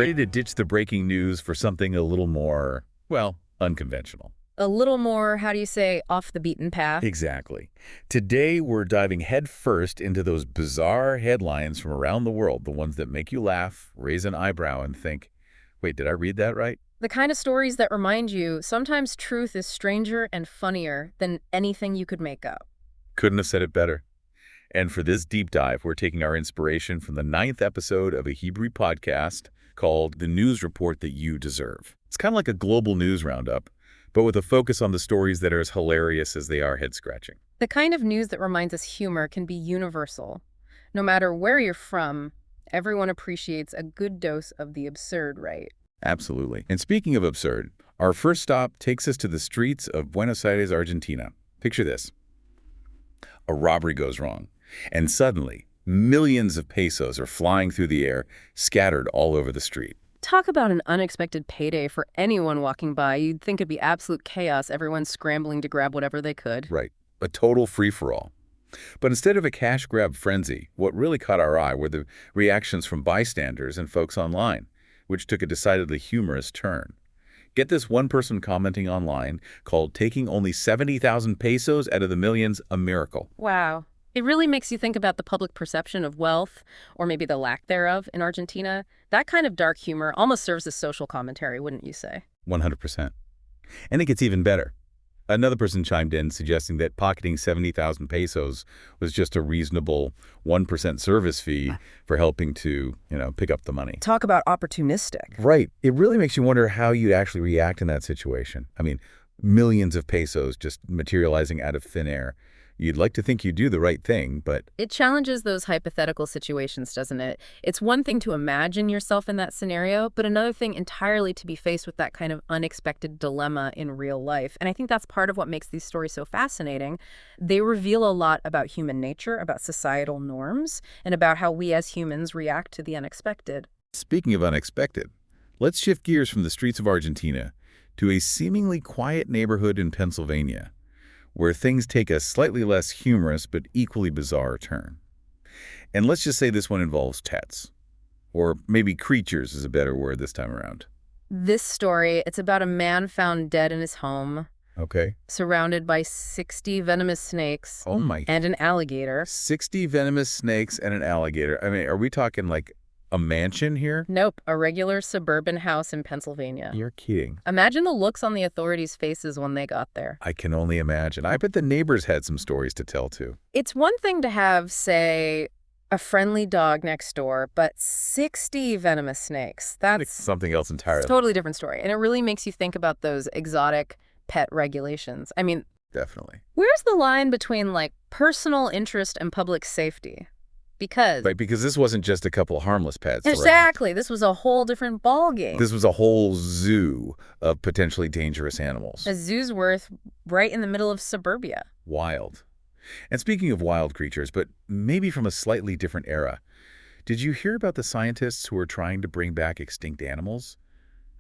ready to ditch the breaking news for something a little more, well, unconventional. A little more, how do you say, off the beaten path? Exactly. Today, we're diving headfirst into those bizarre headlines from around the world, the ones that make you laugh, raise an eyebrow, and think, wait, did I read that right? The kind of stories that remind you sometimes truth is stranger and funnier than anything you could make up. Couldn't have said it better. And for this deep dive, we're taking our inspiration from the 9th episode of a Hebrew podcast called The News Report That You Deserve. It's kind of like a global news roundup, but with a focus on the stories that are as hilarious as they are head-scratching. The kind of news that reminds us humor can be universal. No matter where you're from, everyone appreciates a good dose of the absurd, right? Absolutely. And speaking of absurd, our first stop takes us to the streets of Buenos Aires, Argentina. Picture this. A robbery goes wrong, and suddenly, millions of pesos are flying through the air, scattered all over the street. Talk about an unexpected payday for anyone walking by. You'd think it'd be absolute chaos, everyone scrambling to grab whatever they could. Right. A total free-for-all. But instead of a cash grab frenzy, what really caught our eye were the reactions from bystanders and folks online, which took a decidedly humorous turn. Get this one person commenting online called taking only 70,000 pesos out of the millions a miracle. Wow. It really makes you think about the public perception of wealth, or maybe the lack thereof, in Argentina. That kind of dark humor almost serves as social commentary, wouldn't you say? 100%. And it gets even better. Another person chimed in suggesting that pocketing 70,000 pesos was just a reasonable 1% service fee for helping to, pick up the money. Talk about opportunistic. Right. It really makes you wonder how you'd actually react in that situation. I mean, millions of pesos just materializing out of thin air. You'd like to think you do the right thing, but... It challenges those hypothetical situations, doesn't it? It's one thing to imagine yourself in that scenario, but another thing entirely to be faced with that kind of unexpected dilemma in real life. And I think that's part of what makes these stories so fascinating. They reveal a lot about human nature, about societal norms, and about how we as humans react to the unexpected. Speaking of unexpected, let's shift gears from the streets of Argentina to a seemingly quiet neighborhood in Pennsylvania, where things take a slightly less humorous but equally bizarre turn. And let's just say this one involves pets. Or maybe creatures is a better word this time around. This story, it's about a man found dead in his home, Okay. surrounded by 60 venomous snakes Oh my... and an alligator. 60 venomous snakes and an alligator. I mean, are we talking like a mansion here? Nope, a regular suburban house in Pennsylvania. You're kidding. Imagine the looks on the authorities' faces when they got there. I can only imagine. I bet the neighbors had some stories to tell, too. It's one thing to have, say, a friendly dog next door, but 60 venomous snakes. That's Something else entirely. a totally different story. And it really makes you think about those exotic pet regulations. I mean, Definitely. where's the line between, like, personal interest and public safety? Because... Right, because this wasn't just a couple harmless pets. Exactly. This was a whole different ballgame. This was a whole zoo of potentially dangerous animals. A zoo's worth right in the middle of suburbia. Wild. And speaking of wild creatures, but maybe from a slightly different era, did you hear about the scientists who are trying to bring back extinct animals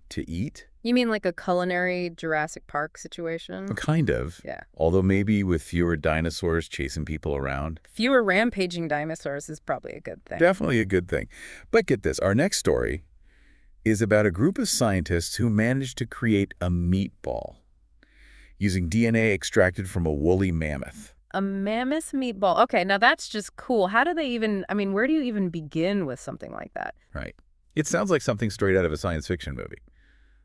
to eat? You mean like a culinary Jurassic Park situation? Kind of. Yeah. Although maybe with fewer dinosaurs chasing people around. Fewer rampaging dinosaurs is probably a good thing. Definitely a good thing. But get this, our next story is about a group of scientists who managed to create a meatball using DNA extracted from a woolly mammoth. A mammoth meatball. Okay, now that's just cool. How do they even, I mean, where do you even begin with something like that? Right. It sounds like something straight out of a science fiction movie.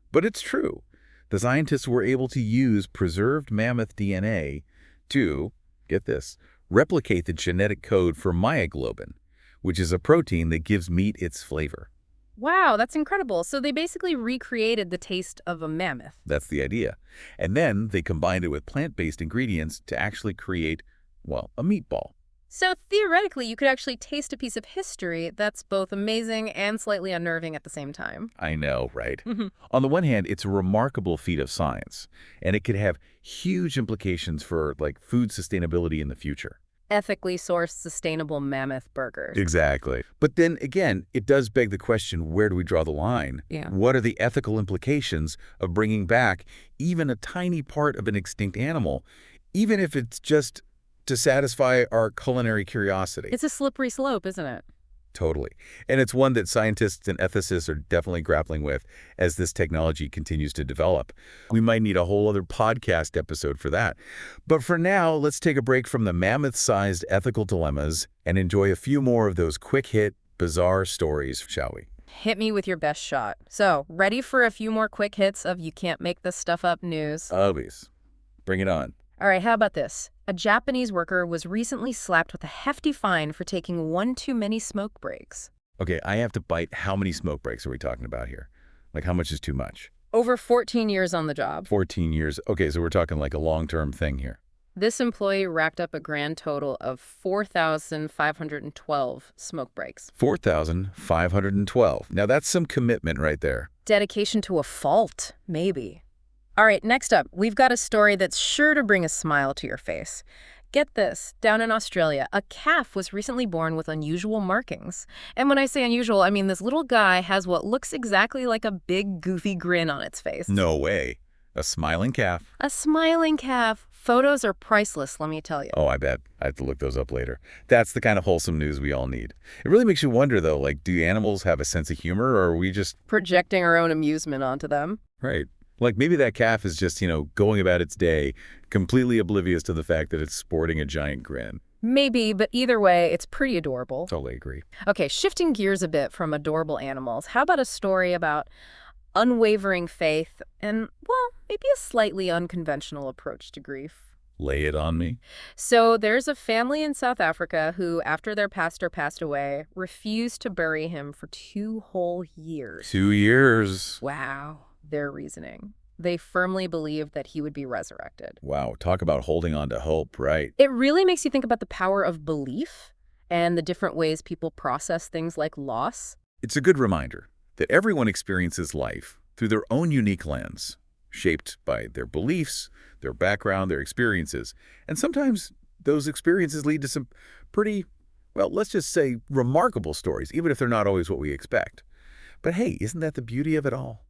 But it's true. The scientists were able to use preserved mammoth DNA to, get this, replicate the genetic code for myoglobin, which is a protein that gives meat its flavor. Wow, that's incredible. So they basically recreated the taste of a mammoth. That's the idea. And then they combined it with plant-based ingredients to actually create, well, a meatball. So theoretically, you could actually taste a piece of history that's both amazing and slightly unnerving at the same time. I know, right? On the one hand, it's a remarkable feat of science, and it could have huge implications for, like, food sustainability in the future. Ethically sourced, sustainable mammoth burgers. Exactly. But then again, it does beg the question, where do we draw the line? Yeah. What are the ethical implications of bringing back even a tiny part of an extinct animal, even if it's just to satisfy our culinary curiosity? It's a slippery slope, isn't it? Totally. And it's one that scientists and ethicists are definitely grappling with as this technology continues to develop. We might need a whole other podcast episode for that. But for now, let's take a break from the mammoth-sized ethical dilemmas and enjoy a few more of those quick-hit, bizarre stories, shall we? Hit me with your best shot. So, ready for a few more quick hits of you can't make this stuff up news? Always. Bring it on. All right, how about this? A Japanese worker was recently slapped with a hefty fine for taking one too many smoke breaks. Okay, I have to bite. How many smoke breaks are we talking about here? Like, how much is too much? Over 14 years on the job. 14 years. Okay, so we're talking like a long-term thing here. This employee racked up a grand total of 4,512 smoke breaks. 4,512. Now, that's some commitment right there. Dedication to a fault, maybe. All right, next up, we've got a story that's sure to bring a smile to your face. Get this, down in Australia, a calf was recently born with unusual markings. And when I say unusual, I mean this little guy has what looks exactly like a big, goofy grin on its face. No way. A smiling calf. A smiling calf. Photos are priceless, let me tell you. Oh, I bet. I have to look those up later. That's the kind of wholesome news we all need. It really makes you wonder, though, like, do animals have a sense of humor, or are we just Projecting our own amusement onto them. right? Like maybe that calf is just, going about its day, completely oblivious to the fact that it's sporting a giant grin. Maybe, but either way, it's pretty adorable. Totally agree. Okay, shifting gears a bit from adorable animals, how about a story about unwavering faith and, well, maybe a slightly unconventional approach to grief? Lay it on me. So there's a family in South Africa who, after their pastor passed away, refused to bury him for 2 whole years. 2 years. Wow, their reasoning. They firmly believed that he would be resurrected. Wow, talk about holding on to hope, right? It really makes you think about the power of belief and the different ways people process things like loss. It's a good reminder that everyone experiences life through their own unique lens, shaped by their beliefs, their background, their experiences. And sometimes those experiences lead to some pretty, well, let's just say remarkable stories, even if they're not always what we expect. But hey, isn't that the beauty of it all?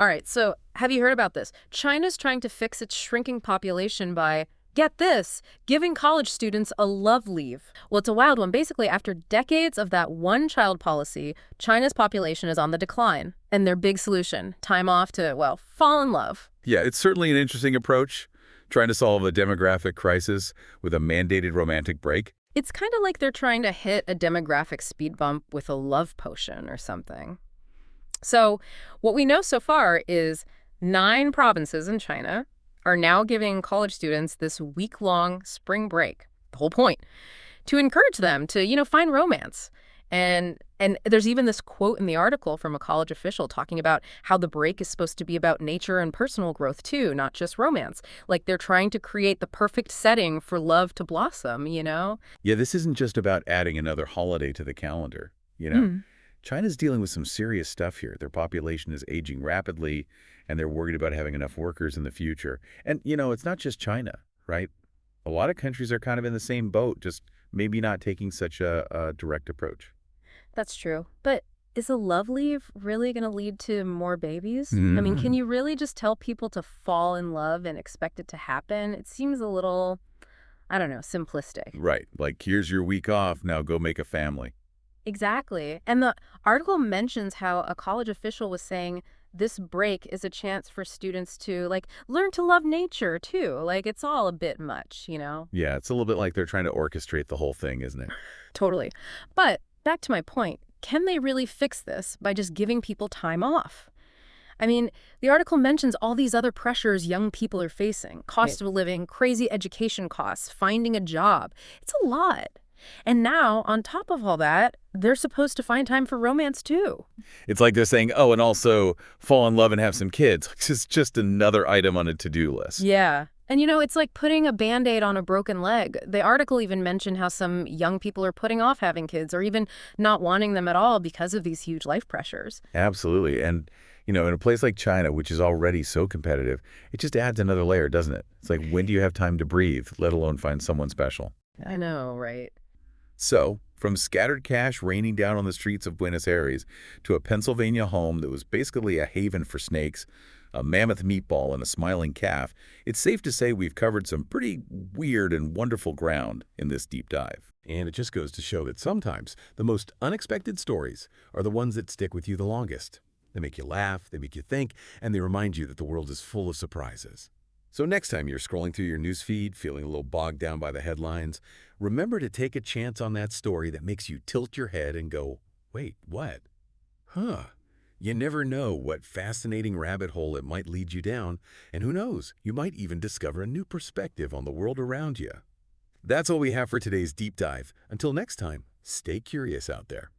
All right, so have you heard about this? China's trying to fix its shrinking population by, get this, giving college students a love leave. Well, it's a wild one. Basically, after decades of that one-child policy, China's population is on the decline. And their big solution, time off to, well, fall in love. Yeah, it's certainly an interesting approach, trying to solve a demographic crisis with a mandated romantic break. It's kind of like they're trying to hit a demographic speed bump with a love potion or something. So what we know so far is 9 provinces in China are now giving college students this week-long spring break, the whole point, to encourage them to, find romance. And there's even this quote in the article from a college official talking about how the break is supposed to be about nature and personal growth too, not just romance. Like they're trying to create the perfect setting for love to blossom. Yeah, this isn't just about adding another holiday to the calendar. China's dealing with some serious stuff here. Their population is aging rapidly, and they're worried about having enough workers in the future. And, it's not just China, right? A lot of countries are kind of in the same boat, just maybe not taking such a direct approach. That's true. But is a love leave really going to lead to more babies? I mean, can you really just tell people to fall in love and expect it to happen? It seems a little, I don't know, simplistic. Right. Like, here's your week off. Now go make a family. Exactly. And the article mentions how a college official was saying this break is a chance for students to, learn to love nature, too. It's all a bit much. Yeah, it's a little bit like they're trying to orchestrate the whole thing, isn't it? Totally. But back to my point, can they really fix this by just giving people time off? I mean, the article mentions all these other pressures young people are facing. Cost of living, crazy education costs, finding a job. It's a lot. And now, on top of all that, they're supposed to find time for romance, too. It's like they're saying, oh, and also fall in love and have some kids. It's just another item on a to-do list. Yeah. And, it's like putting a Band-Aid on a broken leg. The article even mentioned how some young people are putting off having kids or even not wanting them at all because of these huge life pressures. Absolutely. And, in a place like China, which is already so competitive, it just adds another layer, doesn't it? It's like, when do you have time to breathe, let alone find someone special? I know, right? So, from scattered cash raining down on the streets of Buenos Aires to a Pennsylvania home that was basically a haven for snakes, a mammoth meatball, and a smiling calf, it's safe to say we've covered some pretty weird and wonderful ground in this deep dive. And it just goes to show that sometimes the most unexpected stories are the ones that stick with you the longest. They make you laugh, they make you think, and they remind you that the world is full of surprises. So next time you're scrolling through your newsfeed, feeling a little bogged down by the headlines, remember to take a chance on that story that makes you tilt your head and go, wait, what? Huh. You never know what fascinating rabbit hole it might lead you down, and who knows, you might even discover a new perspective on the world around you. That's all we have for today's deep dive. Until next time, stay curious out there.